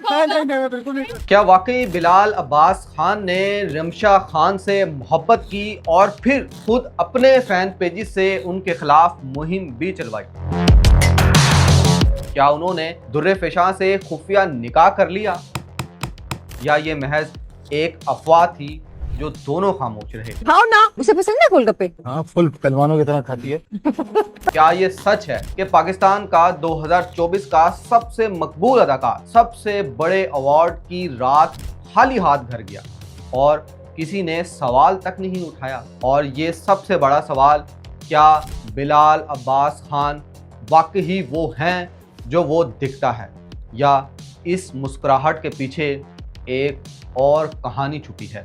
کیا واقعی بلال عباس خان نے رمشا خان سے محبت کی اور پھر خود اپنے فین پیجز سے ان کے خلاف مہم بھی چلوائی؟ کیا انہوں نے در فشاں سے خفیہ نکاح کر لیا، یا یہ محض ایک افواہ تھی جو دونوں خاموش رہے؟ کھاؤ نا، اسے پسند ہے گول گپے؟ ہاں، فل پہلوانوں کی طرح کھاتی ہے۔ کیا یہ سچ ہے کہ پاکستان کا 2024 کا سب سے مقبول اداکار سب سے بڑے ایوارڈ کی رات خالی ہاتھ گھر گیا اور کسی نے سوال تک نہیں اٹھایا؟ اور یہ سب سے بڑا سوال، کیا بلال عباس خان واقعی وہ ہیں جو وہ دکھتا ہے، یا اس مسکراہٹ کے پیچھے ایک اور کہانی چھپی ہے؟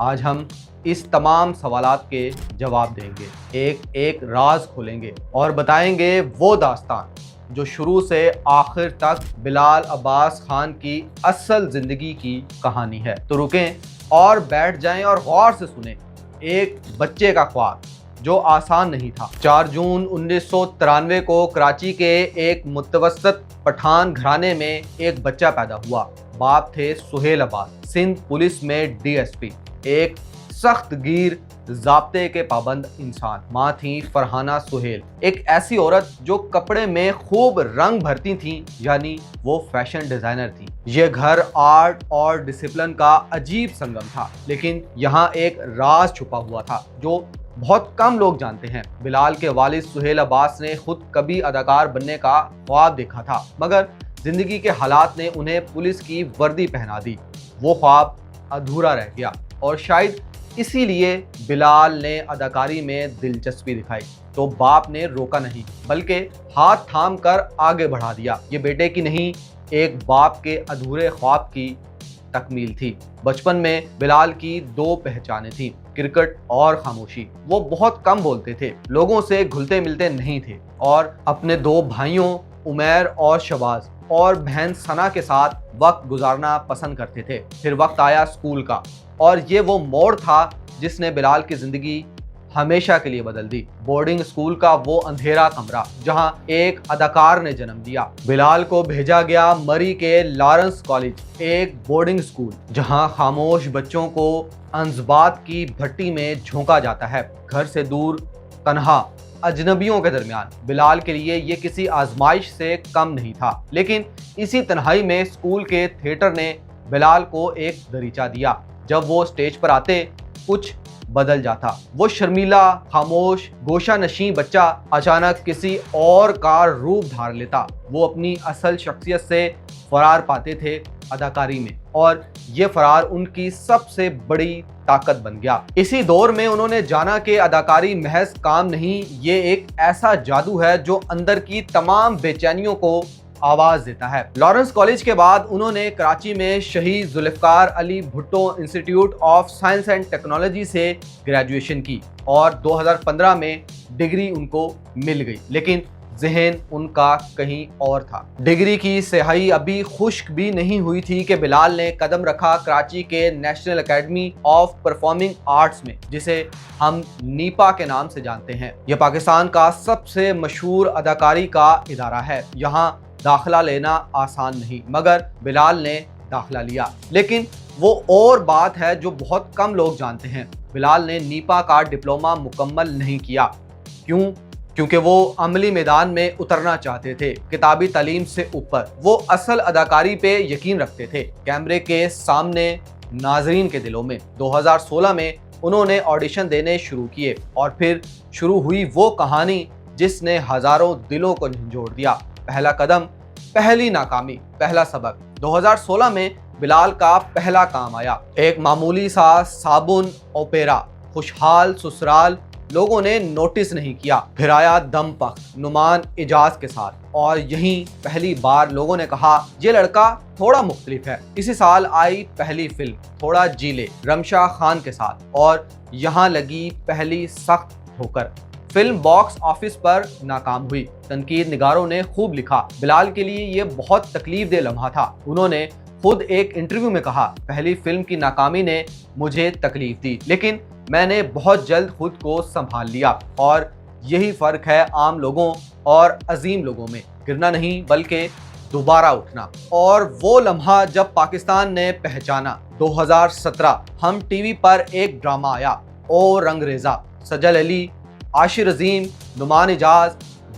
آج ہم اس تمام سوالات کے جواب دیں گے، ایک ایک راز کھولیں گے اور بتائیں گے وہ داستان جو شروع سے آخر تک بلال عباس خان کی اصل زندگی کی کہانی ہے۔ تو رکیں اور بیٹھ جائیں اور غور سے سنیں ایک بچے کا خواب جو آسان نہیں تھا۔ 4 جون 1993 کو کراچی کے ایک متوسط پٹھان گھرانے میں ایک بچہ پیدا ہوا۔ باپ تھے سہیل عباس، سندھ پولیس میں DSP، ایک سخت گیر ضابطے کے پابند انسان۔ ماں تھیں فرحانہ سہیل، ایک ایسی عورت جو کپڑے میں خوب رنگ بھرتی تھیں، یعنی وہ فیشن ڈیزائنر تھیں۔ یہ گھر آرٹ اور ڈسپلن کا عجیب سنگم تھا، لیکن یہاں ایک راز چھپا ہوا تھا جو بہت کم لوگ جانتے ہیں۔ بلال کے والد سہیل عباس نے خود کبھی اداکار بننے کا خواب دیکھا تھا، مگر زندگی کے حالات نے انہیں پولیس کی وردی پہنا دی۔ وہ خواب ادھورا رہ گیا اور شاید اسی لیے بلال نے اداکاری میں دلچسپی دکھائی۔ تو باپ نے روکا نہیں، بلکہ ہاتھ تھام کر آگے بڑھا دیا۔ یہ بیٹے کی نہیں، ایک باپ کے ادھورے خواب کی تکمیل تھی۔ بچپن میں بلال کی 2 پہچانیں تھیں، کرکٹ اور خاموشی۔ وہ بہت کم بولتے تھے، لوگوں سے گھلتے ملتے نہیں تھے، اور اپنے 2 بھائیوں عمیر اور شباز اور بہن ثنا کے ساتھ وقت گزارنا پسند کرتے تھے۔ پھر وقت آیا اسکول کا، اور یہ وہ موڑ تھا جس نے بلال کی زندگی ہمیشہ کے لیے بدل دی۔ بورڈنگ اسکول کا وہ اندھیرا کمرہ جہاں ایک اداکار نے جنم دیا۔ بلال کو بھیجا گیا مری کے لارنس کالج، ایک بورڈنگ اسکول جہاں خاموش بچوں کو انضباط کی بھٹی میں جھونکا جاتا ہے، گھر سے دور، تنہا، اجنبیوں کے درمیان۔ بلال کے لیے یہ کسی آزمائش سے کم نہیں تھا، لیکن اسی تنہائی میں اسکول کے تھیٹر نے بلال کو ایک دریچہ دیا۔ جب وہ اسٹیج پر آتے، کچھ بدل جاتا۔ وہ شرمیلا، خاموش، گوشہ نشین بچہ اچانک کسی اور کا روپ دھار لیتا۔ وہ اپنی اصل شخصیت سے فرار پاتے تھے اداکاری میں، اور یہ فرار ان کی سب سے بڑی طاقت بن گیا۔ اسی دور میں انہوں نے جانا کہ اداکاری محض کام نہیں، یہ ایک ایسا جادو ہے جو اندر کی تمام بے چینیوں کو آواز دیتا ہے۔ لارنس کالج کے بعد انہوں نے کراچی میں شہید Zulfiqar Ali Bhutto Institute of Science and Technology سے گریجویشن کی، اور 2015 میں ڈگری ان کو مل گئی، لیکن ذہن ان کا کہیں اور تھا۔ ڈگری کی سیاہی ابھی خشک بھی نہیں ہوئی تھی کہ بلال نے قدم رکھا کراچی کے national academy of performing arts میں، جسے ہم نیپا کے نام سے جانتے ہیں۔ یہ پاکستان کا سب سے مشہور اداکاری کا ادارہ ہے۔ یہاں داخلہ لینا آسان نہیں، مگر بلال نے داخلہ لیا۔ لیکن وہ اور بات ہے جو بہت کم لوگ جانتے ہیں، بلال نے نیپا کا ڈپلومہ مکمل نہیں کیا۔ کیوں؟ کیونکہ وہ عملی میدان میں اترنا چاہتے تھے، کتابی تعلیم سے اوپر۔ وہ اصل اداکاری پہ یقین رکھتے تھے، کیمرے کے سامنے، ناظرین کے دلوں میں۔ 2016 میں انہوں نے آڈیشن دینے شروع کیے، اور پھر شروع ہوئی وہ کہانی جس نے ہزاروں دلوں کو جھنجھوڑ دیا۔ پہلا قدم، پہلی ناکامی، پہلا سبق۔ 2016 میں بلال کا پہلا کام آیا، ایک معمولی سا صابن اوپیرا، خوشحال سسرال۔ لوگوں نے نوٹس نہیں کیا۔ پھر آیا دم پخت، نعمان اجاز کے ساتھ، اور یہیں پہلی بار لوگوں نے کہا یہ لڑکا تھوڑا مختلف ہے۔ اسی سال آئی پہلی فلم تھوڑا جی لے، رمشا خان کے ساتھ، اور یہاں لگی پہلی سخت ٹھوکر۔ فلم باکس آفس پر ناکام ہوئی۔ تنقید نگاروں نے خوب لکھا۔ بلال کے لیے یہ بہت تکلیف دہ لمحہ تھا۔ انہوں نے خود ایک انٹرویو میں کہا، پہلی فلم کی ناکامی نے مجھے تکلیف دی، لیکن میں نے بہت جلد خود کو سنبھال لیا، اور یہی فرق ہے عام لوگوں اور عظیم لوگوں میں۔ گرنا نہیں بلکہ दोबारा उठना। और वो लम्हा जब पाकिस्तान ने पहचाना 2017 हम टीवी पर एक ड्रामा आया, ओ रंगरेजा। सजल अली, आशिर अजीम, नुमान इजाज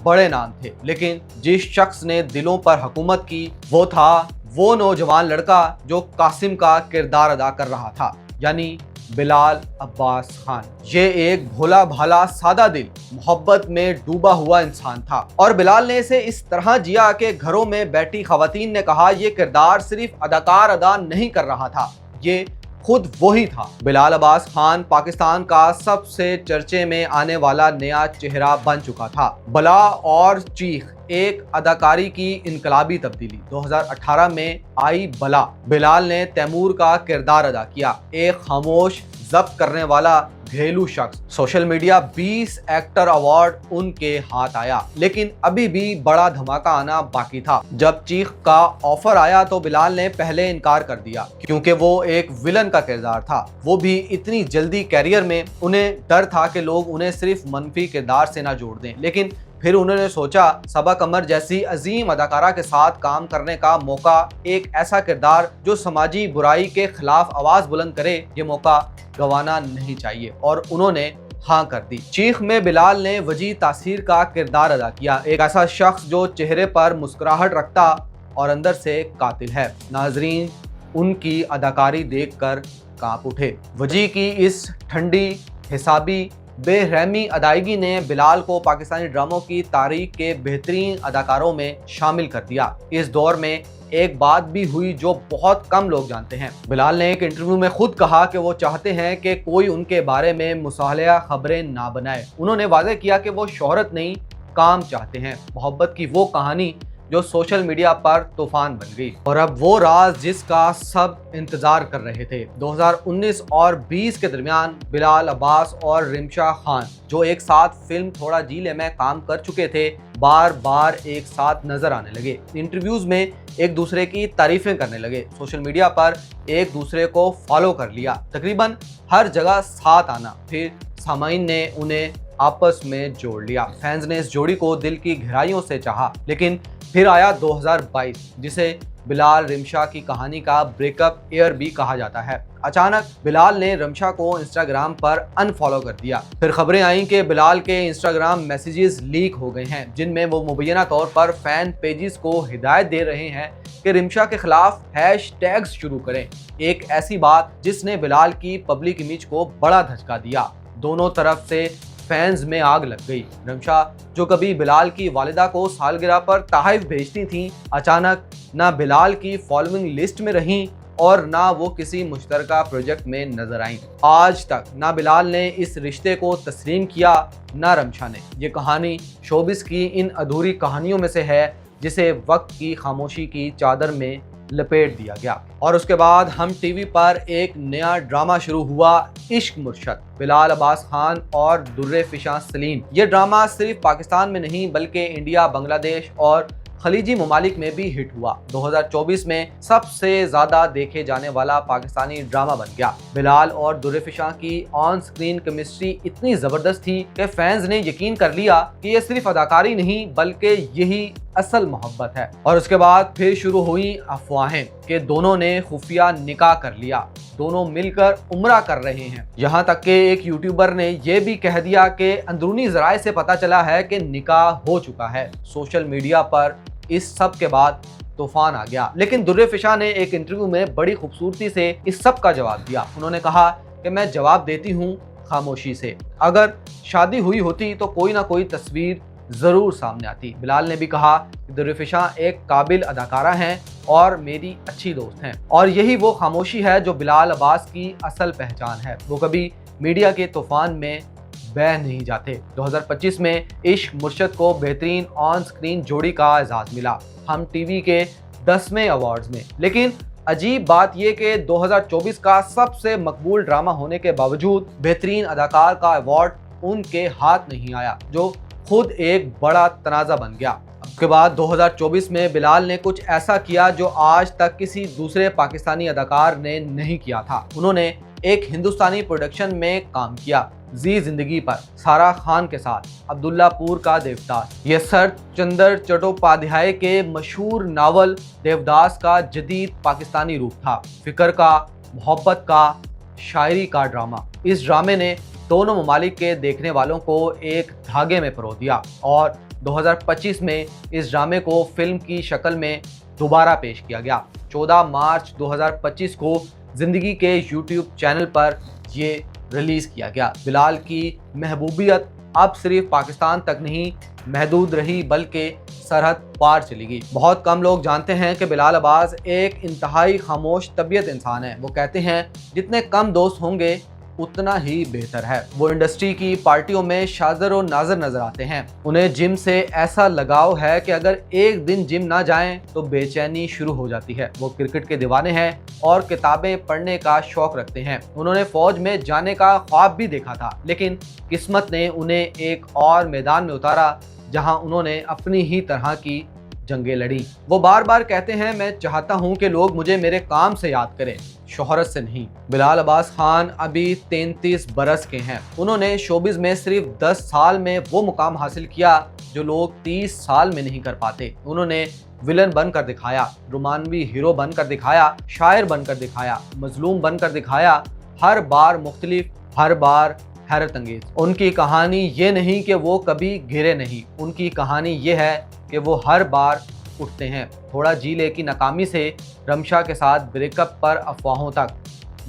बड़े नाम थे, लेकिन जिस शख्स ने दिलों पर हुकूमत की वो था वो नौजवान लड़का जो कासिम का किरदार अदा कर रहा था, यानी बिलाल अब्बास खान। ये एक भोला भाला सादा दिल मोहब्बत में डूबा हुआ इंसान था और बिलाल ने इसे इस तरह जिया कि घरों में बैठी खवातीन ने कहा ये किरदार सिर्फ अदाकार अदा नहीं कर रहा था, ये खुद वही था। बिलाल अब्बास खान पाकिस्तान का सबसे चर्चे में आने वाला नया चेहरा बन चुका था। बला और चीख, एक अदाकारी की इनकलाबी तब्दीली। 2018 में आई बला। बिलाल ने तैमूर का किरदार अदा किया, एक खामोश जब्त करने वाला घरेलू शख्स। सोशल मीडिया 20 एक्टर अवार्ड उनके हाथ आया, लेकिन अभी भी बड़ा धमाका आना बाकी था। जब चीख का ऑफर आया तो बिलाल ने पहले इनकार कर दिया, क्योंकि वो एक विलन का किरदार था, वो भी इतनी जल्दी कैरियर में। उन्हें डर था कि लोग उन्हें सिर्फ मनफी किरदार से ना जोड़ दें, लेकिन फिर उन्होंने सोचा सबा कमर जैसी अजीम अदाकारा के साथ काम करने का मौका, एक ऐसा किरदार जो समाजी बुराई के खिलाफ आवाज बुलंद करे, ये मौका गंवाना नहीं चाहिए, और उन्होंने हाँ कर दी। चीख में बिलाल ने वजी तासीर का किरदार अदा किया, एक ऐसा शख्स जो चेहरे पर मुस्कुराहट रखता और अंदर से कातिल है। नाजरीन उनकी अदाकारी देखकर कांप उठे। वजी की इस ठंडी, हिसाबी, बेरहमी अदायगी ने बिलाल को पाकिस्तानी ड्रामों की तारीख के बेहतरीन अदाकारों में शामिल कर दिया। इस दौर में एक बात भी हुई जो बहुत कम लोग जानते हैं। बिलाल ने एक इंटरव्यू में खुद कहा कि वो चाहते हैं कि कोई उनके बारे में मुसालिया खबरें ना बनाए। उन्होंने वादे किया कि वो शोहरत नहीं, काम चाहते हैं, मोहब्बत की वो कहानी जो सोशल मीडिया पर तूफान बन गई। और अब वो राज जिसका सब इंतजार कर रहे थे। 2019 और 20 के दरमियान बिलाल अब्बास और रिमशा खान, जो एक साथ फिल्म थोड़ा जी ले में काम कर चुके थे, बार बार एक साथ नजर आने लगे। इंटरव्यूज में एक दूसरे की तारीफें करने लगे, सोशल मीडिया पर एक दूसरे को फॉलो कर लिया, तकरीबन हर जगह साथ आना। फिर सामाइन ने उन्हें आपस में जोड़ लिया। फैंस ने इस जोड़ी को दिल की गहराइयों से चाहा, लेकिन फिर आया 2022, जिसे बिलाल रिमशा की कहानी का ब्रेकअप ईयर भी कहा जाता है। अचानक बिलाल ने रिमशा को इंस्टाग्राम पर अनफॉलो कर दिया। फिर खबरें आईं कि बिलाल के इंस्टाग्राम मैसेजेस लीक हो गए हैं, जिनमें वो मुबैना तौर पर फैन पेजेस को हिदायत दे रहे हैं कि रिमशा के खिलाफ हैशटैग्स शुरू करें। एक ऐसी बात जिसने बिलाल की पब्लिक इमेज को बड़ा धचका दिया। दोनों तरफ से फैंस में आग लग गई। रिमशा, जो कभी बिलाल की वालिदा को सालगिरह पर तोहफे भेजती थीं, अचानक ना बिलाल की फॉलोइंग लिस्ट में रहीं और ना वो किसी मुश्तरका प्रोजेक्ट में नजर आईं। आज तक ना बिलाल ने इस रिश्ते को तस्लीम किया, ना रिमशा ने। ये कहानी शोबिस की इन अधूरी कहानियों में से है जिसे वक्त की खामोशी की चादर में लपेट दिया गया। और उसके बाद हम टीवी पर एक नया ड्रामा शुरू हुआ, इश्क मुर्शद। बिलाल अब्बास खान और दुर्रे फिशां सलीम। ये ड्रामा सिर्फ पाकिस्तान में नहीं बल्कि इंडिया, बांग्लादेश और खलीजी ममालिक में भी हिट हुआ। 2024 में सबसे ज्यादा देखे जाने वाला पाकिस्तानी ड्रामा बन गया। बिलाल और दुर्रे फिशां की ऑन स्क्रीन केमिस्ट्री इतनी जबरदस्त थी कि फैंस ने यकीन कर लिया कि ये सिर्फ अदाकारी नहीं बल्कि यही असल मोहब्बत है। और उसके बाद फिर शुरू हुई अफवाहें कि दोनों ने खुफिया निकाह कर लिया, दोनों मिलकर उम्रा कर रहे हैं। यहाँ तक कि एक यूट्यूबर ने यह भी कह दिया कि अंदरूनी जराए से पता चला है कि निकाह हो चुका है। सोशल मीडिया पर इस सब के बाद तूफान आ गया, लेकिन दुर्रे फिशां ने एक इंटरव्यू में बड़ी खूबसूरती से इस सब का जवाब दिया। उन्होंने कहा कि मैं जवाब देती हूँ खामोशी से। अगर शादी हुई होती तो कोई ना कोई तस्वीर जरूर सामने आती। बिलाल ने भी कहा कि दुर्रे फिशां एक काबिल अदाकारा हैं और मेरी अच्छी दोस्त हैं, और यही वो खामोशी है जो बिलाल अब्बास की असल पहचान है। वो कभी मीडिया के तूफान में बह नहीं जाते। 2025 में इश्क मुर्शद को बेहतरीन ऑन स्क्रीन जोड़ी का एजाज मिला, हम टीवी के 10वें अवार्ड्स में। लेकिन अजीब बात यह कि 2024 का सबसे मकबूल ड्रामा होने के बावजूद बेहतरीन अदाकार का अवार्ड उनके हाथ नहीं आया, जो खुद एक बड़ा तनाज़ा बन गया। उसके बाद 2024 में बिलाल ने कुछ ऐसा किया जो आज तक किसी दूसरे पाकिस्तानी अदाकार ने नहीं किया था। उन्होंने एक हिंदुस्तानी प्रोडक्शन में काम किया जी जिंदगी पर सारा खान के साथ अब्दुल्ला पुर का देवदास। ये शरत चंद्र चट्टोपाध्याय के मशहूर नावल देवदास का जदीद पाकिस्तानी रूप था। फिक्र का, मोहब्बत का, शायरी का ड्रामा। इस ड्रामे ने दोनों ममालिक के देखने वालों को एक धागे में पिरो दिया और 2025 में इस ड्रामे को फिल्म की शक्ल में दोबारा पेश किया गया। 14 मार्च 2025 को जिंदगी के YouTube चैनल पर ये रिलीज किया गया। बिलाल की महबूबियत अब सिर्फ पाकिस्तान तक नहीं महदूद रही बल्कि सरहद पार चली गई। बहुत कम लोग जानते हैं कि बिलाल अब्बास एक इंतहाई खामोश तबीयत इंसान है। वो कहते हैं जितने कम दोस्त होंगे उतना ही बेहतर है। वो इंडस्ट्री की पार्टियों में शाज़र और नाज़र नजर आते हैं। उन्हें जिम से ऐसा लगाव है कि अगर एक दिन जिम ना जाएं तो बेचैनी शुरू हो जाती है। वो क्रिकेट के दीवाने हैं और किताबें पढ़ने का शौक रखते हैं। उन्होंने फौज में जाने का ख्वाब भी देखा था, लेकिन किस्मत ने उन्हें एक और मैदान में उतारा जहां उन्होंने अपनी ही तरह की जंगें लड़ी। वो बार बार कहते हैं, मैं चाहता हूं कि लोग मुझे मेरे काम से याद करें, शोहरत से नहीं। बिलाल अब्बास खान अभी 33 बरस के हैं। उन्होंने शोबिज में सिर्फ 10 साल में वो मुकाम हासिल किया जो लोग 30 साल में नहीं कर पाते। उन्होंने विलन बनकर दिखाया, रोमानवी हीरो बनकर दिखाया, शायर बनकर दिखाया, मजलूम बनकर दिखाया। हर बार मुख्तलिफ, हर बार हैरत अंगेज। उनकी कहानी ये नहीं कि वो कभी गिरे नहीं, उनकी कहानी ये है कि वो हर बार उठते हैं। थोड़ा जी ले की नाकामी से रमशा के साथ ब्रेकअप पर अफवाहों तक,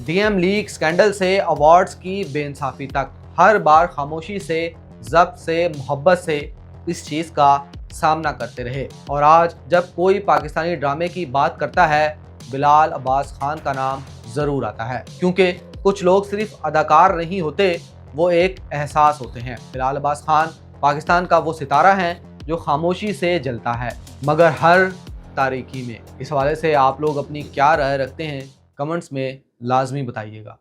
DM लीक स्कैंडल से अवार्ड्स की बेइंसाफी तक, हर बार खामोशी से, ज़ब्त से, मोहब्बत से इस चीज़ का सामना करते रहे। और आज जब कोई पाकिस्तानी ड्रामे की बात करता है, बिलाल अब्बास खान का नाम ज़रूर आता है, क्योंकि कुछ लोग सिर्फ अदाकार नहीं होते, वो एक एहसास होते हैं। बिलाल अब्बास खान पाकिस्तान का वो सितारा है जो खामोशी से जलता है मगर हर तारीकी में। इस हवाले से आप लोग अपनी क्या राय रखते हैं, कमेंट्स में लाजमी बताइएगा।